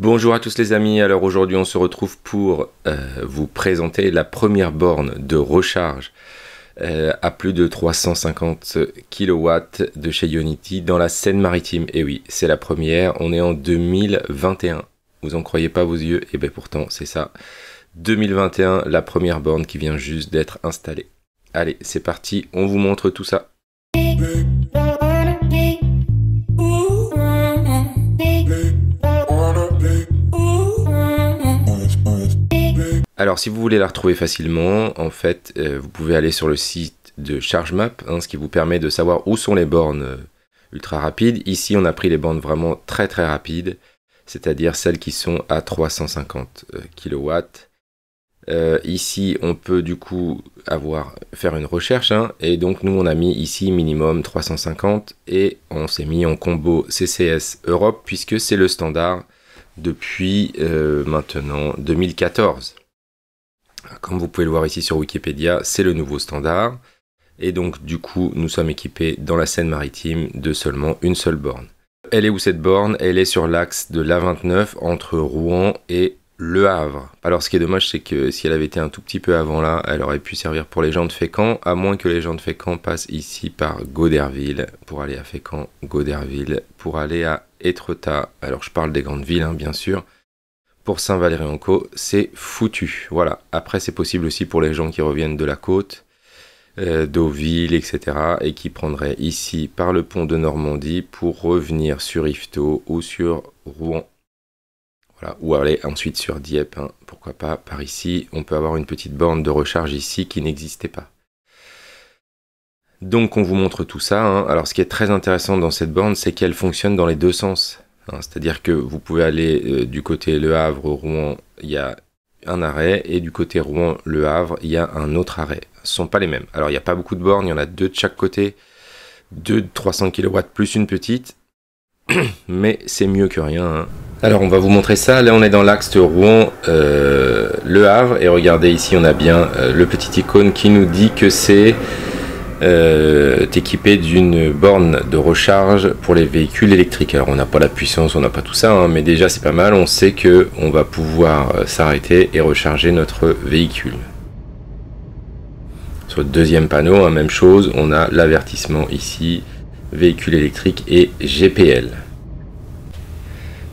Bonjour à tous les amis, alors aujourd'hui on se retrouve pour vous présenter la première borne de recharge à plus de 350 kW de chez Ionity dans la Seine-Maritime. Et oui, c'est la première, on est en 2021. Vous en croyez pas vos yeux? Et bien pourtant c'est ça. 2021, la première borne qui vient juste d'être installée. Allez, c'est parti, on vous montre tout ça. Alors si vous voulez la retrouver facilement, en fait, vous pouvez aller sur le site de ChargeMap, ce qui vous permet de savoir où sont les bornes ultra rapides. Ici, on a pris les bornes vraiment très rapides, c'est-à-dire celles qui sont à 350 kW. Ici, on peut du coup faire une recherche, et donc nous, on a mis ici minimum 350 et on s'est mis en combo CCS Europe puisque c'est le standard depuis maintenant 2014. Comme vous pouvez le voir ici sur Wikipédia, c'est le nouveau standard. Et donc, du coup, nous sommes équipés dans la Seine-Maritime de seulement une seule borne. Elle est où cette borne? Elle est sur l'axe de l'A29 entre Rouen et Le Havre. Alors, ce qui est dommage, c'est que si elle avait été un tout petit peu avant là, elle aurait pu servir pour les gens de Fécamp, à moins que les gens de Fécamp passent ici par Goderville pour aller à Fécamp, Goderville pour aller à Étretat. Alors, je parle des grandes villes, bien sûr. Pour Saint-Valery-en-Caux, c'est foutu. Voilà. Après, c'est possible aussi pour les gens qui reviennent de la côte, Deauville, etc. et qui prendraient ici par le pont de Normandie pour revenir sur Yvetot ou sur Rouen. Voilà. Ou aller ensuite sur Dieppe. Pourquoi pas par ici. On peut avoir une petite borne de recharge ici qui n'existait pas. Donc, on vous montre tout ça. Alors, ce qui est très intéressant dans cette borne, c'est qu'elle fonctionne dans les deux sens. C'est-à-dire que vous pouvez aller du côté Le Havre, Rouen, il y a un arrêt, et du côté Rouen, Le Havre, il y a un autre arrêt. Ce ne sont pas les mêmes. Alors, il n'y a pas beaucoup de bornes, il y en a deux de chaque côté, deux de 300 kW plus une petite, mais c'est mieux que rien. Alors, on va vous montrer ça. Là, on est dans l'axe Rouen, Le Havre, et regardez ici, on a bien le petit icône qui nous dit que c'est équipé d'une borne de recharge pour les véhicules électriques. Alors on n'a pas la puissance, on n'a pas tout ça, mais déjà c'est pas mal, on sait que on va pouvoir s'arrêter et recharger notre véhicule. Sur le deuxième panneau, même chose, on a l'avertissement ici, véhicule électrique et GPL.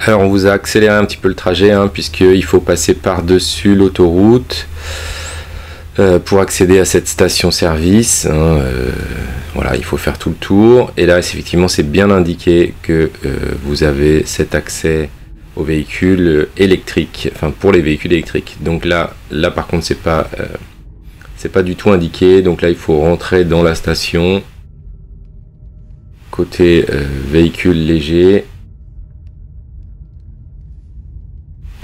Alors on vous a accéléré un petit peu le trajet, puisqu'il faut passer par-dessus l'autoroute pour accéder à cette station-service. Voilà, il faut faire tout le tour. Et là, effectivement, c'est bien indiqué que vous avez cet accès aux véhicules électriques, enfin pour les véhicules électriques. Donc là par contre, c'est pas du tout indiqué. Donc là, il faut rentrer dans la station côté véhicule léger.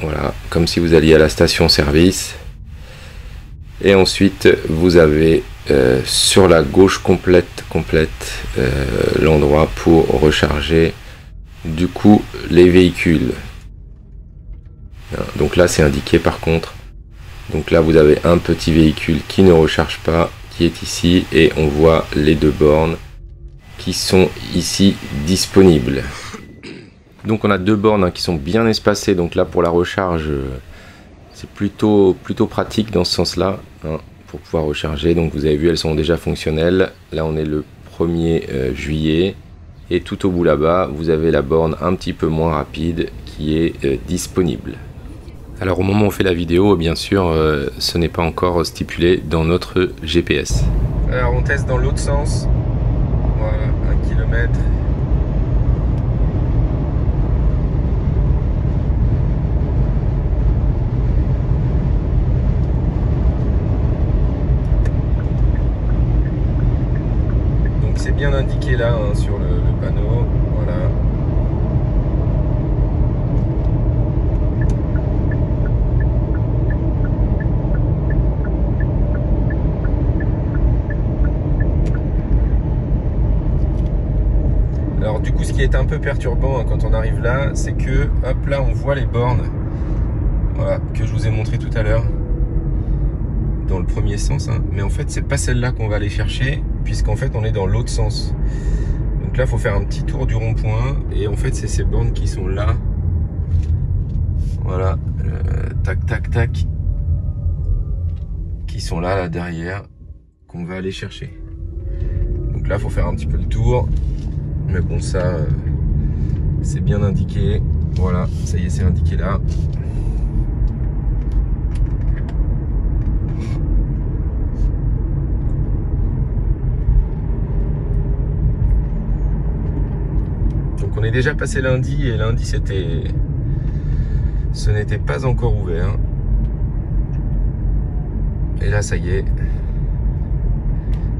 Voilà, comme si vous alliez à la station-service. Et ensuite, vous avez sur la gauche complète l'endroit pour recharger du coup les véhicules. Donc là, c'est indiqué par contre. Donc là, vous avez un petit véhicule qui ne recharge pas, qui est ici, et on voit les deux bornes qui sont ici disponibles. Donc on a deux bornes qui sont bien espacées. Donc là, pour la recharge, c'est plutôt pratique dans ce sens-là, pour pouvoir recharger. Donc vous avez vu, elles sont déjà fonctionnelles. Là, on est le 1er juillet. Et tout au bout là-bas, vous avez la borne un petit peu moins rapide qui est disponible. Alors au moment où on fait la vidéo, bien sûr, ce n'est pas encore stipulé dans notre GPS. Alors on teste dans l'autre sens. Voilà, 1 km. C'est bien indiqué là sur le panneau, voilà. Alors du coup, ce qui est un peu perturbant quand on arrive là, c'est que hop là on voit les bornes, voilà, que je vous ai montré tout à l'heure dans le premier sens, mais en fait c'est pas celle-là qu'on va aller chercher, puisqu'en fait on est dans l'autre sens. Donc là il faut faire un petit tour du rond-point, et en fait c'est ces bornes qui sont là Voilà, tac tac tac, qui sont là derrière, qu'on va aller chercher. Donc là, faut faire un petit peu le tour, mais bon, ça, c'est bien indiqué. Voilà, ça y est, c'est indiqué là. Donc on est déjà passé lundi, et lundi ce n'était pas encore ouvert. Et là, ça y est.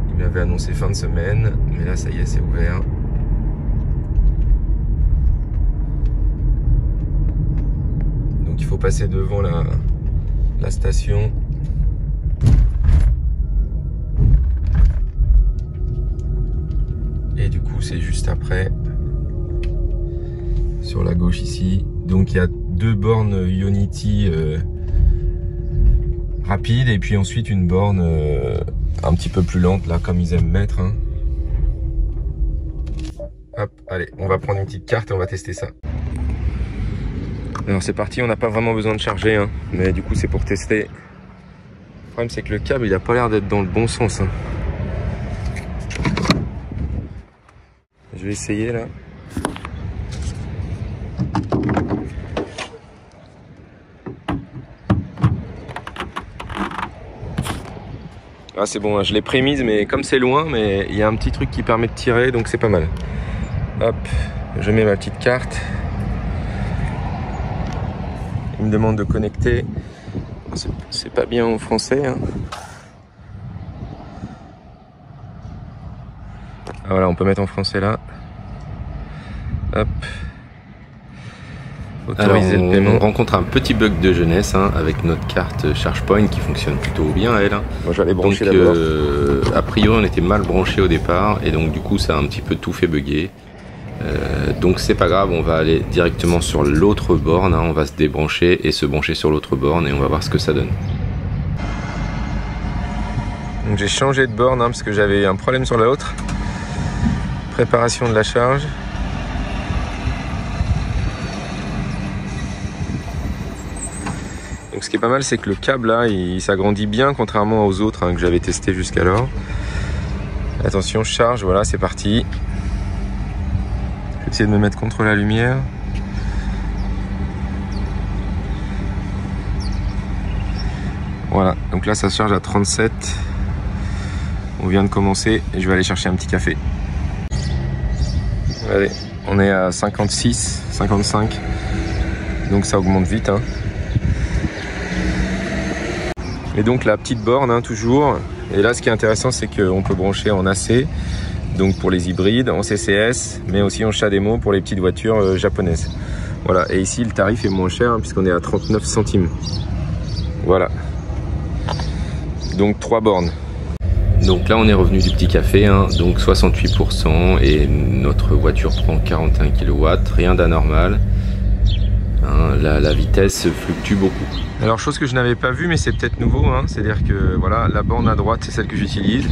Il m'avait annoncé fin de semaine, mais là, ça y est, c'est ouvert. Donc il faut passer devant la station. Et du coup, c'est juste après, sur la gauche ici. Donc il y a 2 bornes Ionity rapide, et puis ensuite une borne un petit peu plus lente, là, comme ils aiment mettre. Hein. Hop, allez, on va prendre une petite carte et on va tester ça. Alors c'est parti, on n'a pas vraiment besoin de charger, hein, mais du coup c'est pour tester. Le problème c'est que le câble il a pas l'air d'être dans le bon sens. Hein. Je vais essayer là. Ah c'est bon, hein, je l'ai prémise, mais comme c'est loin, mais il y a un petit truc qui permet de tirer, donc c'est pas mal. Hop, je mets ma petite carte. Il me demande de connecter. C'est pas bien en français. Hein. Ah, voilà, on peut mettre en français là. Hop. Autoriser alors, le paiement. On rencontre un petit bug de jeunesse hein, avec notre carte ChargePoint qui fonctionne plutôt bien elle. Hein. Moi j'allais brancher d'abord. A priori on était mal branché au départ et donc du coup ça a un petit peu tout fait bugger. Donc c'est pas grave, on va aller directement sur l'autre borne, hein, on va se débrancher et se brancher sur l'autre borne et on va voir ce que ça donne. Donc j'ai changé de borne hein, parce que j'avais un problème sur l'autre. Préparation de la charge. Donc ce qui est pas mal, c'est que le câble là, il s'agrandit bien contrairement aux autres hein, que j'avais testé jusqu'alors. Attention, charge, voilà, c'est parti. Je vais essayer de me mettre contre la lumière. Voilà, donc là ça se charge à 37. On vient de commencer et je vais aller chercher un petit café. Allez, on est à 56, 55. Donc ça augmente vite. Hein. Et donc la petite borne hein, toujours. Et là ce qui est intéressant c'est qu'on peut brancher en AC, donc pour les hybrides, en CCS, mais aussi en CHAdeMO pour les petites voitures japonaises. Voilà, et ici le tarif est moins cher hein, puisqu'on est à 39 centimes. Voilà. Donc 3 bornes. Donc là on est revenu du petit café, hein, donc 68% et notre voiture prend 41 kW, rien d'anormal. Hein, la vitesse fluctue beaucoup. Alors chose que je n'avais pas vu mais c'est peut-être nouveau, hein, c'est-à-dire que voilà, la borne à droite c'est celle que j'utilise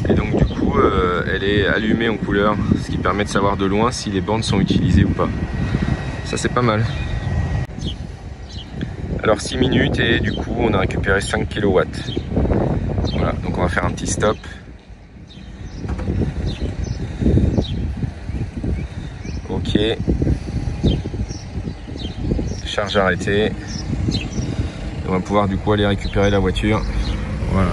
et donc du coup elle est allumée en couleur, ce qui permet de savoir de loin si les bornes sont utilisées ou pas. Ça c'est pas mal. Alors 6 minutes et du coup on a récupéré 5 kW. Voilà, donc on va faire un petit stop. Ok. Charge arrêtée. On va pouvoir du coup aller récupérer la voiture. Voilà.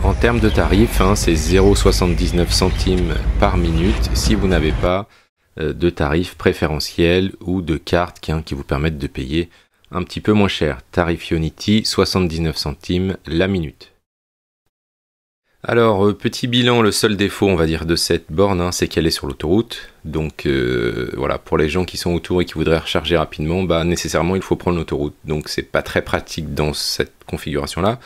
En termes de tarifs, hein, c'est 0,79 centimes par minute si vous n'avez pas de tarif préférentiel ou de carte qui vous permettent de payer un petit peu moins cher. Tarif Ionity, 79 centimes la minute. Alors, petit bilan, le seul défaut, on va dire, de cette borne, hein, c'est qu'elle est sur l'autoroute. Donc, voilà, pour les gens qui sont autour et qui voudraient recharger rapidement, bah, nécessairement, il faut prendre l'autoroute. Donc, c'est pas très pratique dans cette configuration-là.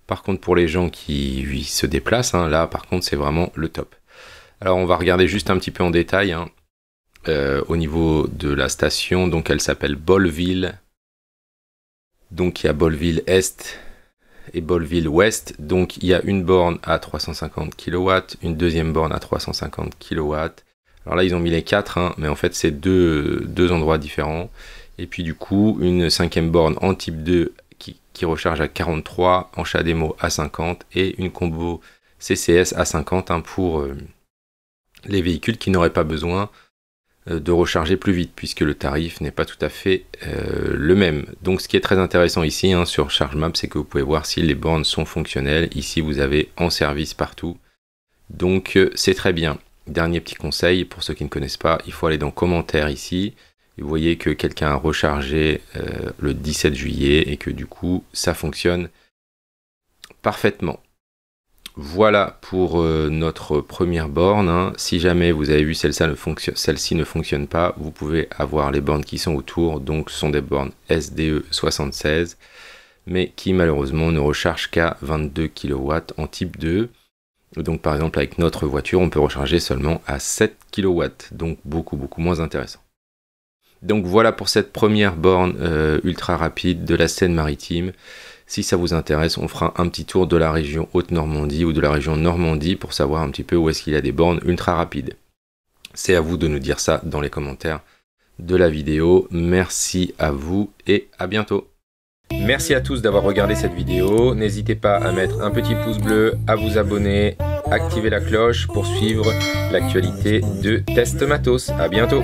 Par contre, pour les gens qui se déplacent, hein, là, par contre, c'est vraiment le top. Alors, on va regarder juste un petit peu en détail, hein, au niveau de la station. Donc, elle s'appelle Bolleville. Donc, il y a Bolleville Est et Bolleville Ouest, donc il y a une borne à 350 kW, une deuxième borne à 350 kW. Alors là ils ont mis les 4, hein, mais en fait c'est deux endroits différents. Et puis du coup, une 5e borne en type 2 qui recharge à 43, en CHAdeMO à 50 et une combo CCS à 50 pour les véhicules qui n'auraient pas besoin de recharger plus vite puisque le tarif n'est pas tout à fait le même. Donc ce qui est très intéressant ici sur ChargeMap, c'est que vous pouvez voir si les bornes sont fonctionnelles. Ici vous avez en service partout. Donc c'est très bien. Dernier petit conseil pour ceux qui ne connaissent pas, il faut aller dans commentaires ici. Vous voyez que quelqu'un a rechargé le 17 juillet et que du coup ça fonctionne parfaitement. Voilà pour notre première borne. Si jamais vous avez vu celle-ci ne fonctionne pas, vous pouvez avoir les bornes qui sont autour. Donc ce sont des bornes SDE76 mais qui malheureusement ne rechargent qu'à 22 kW en type 2. Donc par exemple avec notre voiture on peut recharger seulement à 7 kW, donc beaucoup moins intéressant. Donc voilà pour cette première borne ultra rapide de la Seine-Maritime. Si ça vous intéresse, on fera un petit tour de la région Haute-Normandie ou de la région Normandie pour savoir un petit peu où est-ce qu'il y a des bornes ultra rapides. C'est à vous de nous dire ça dans les commentaires de la vidéo. Merci à vous et à bientôt. Merci à tous d'avoir regardé cette vidéo. N'hésitez pas à mettre un petit pouce bleu, à vous abonner, activer la cloche pour suivre l'actualité de Test Matos. À bientôt.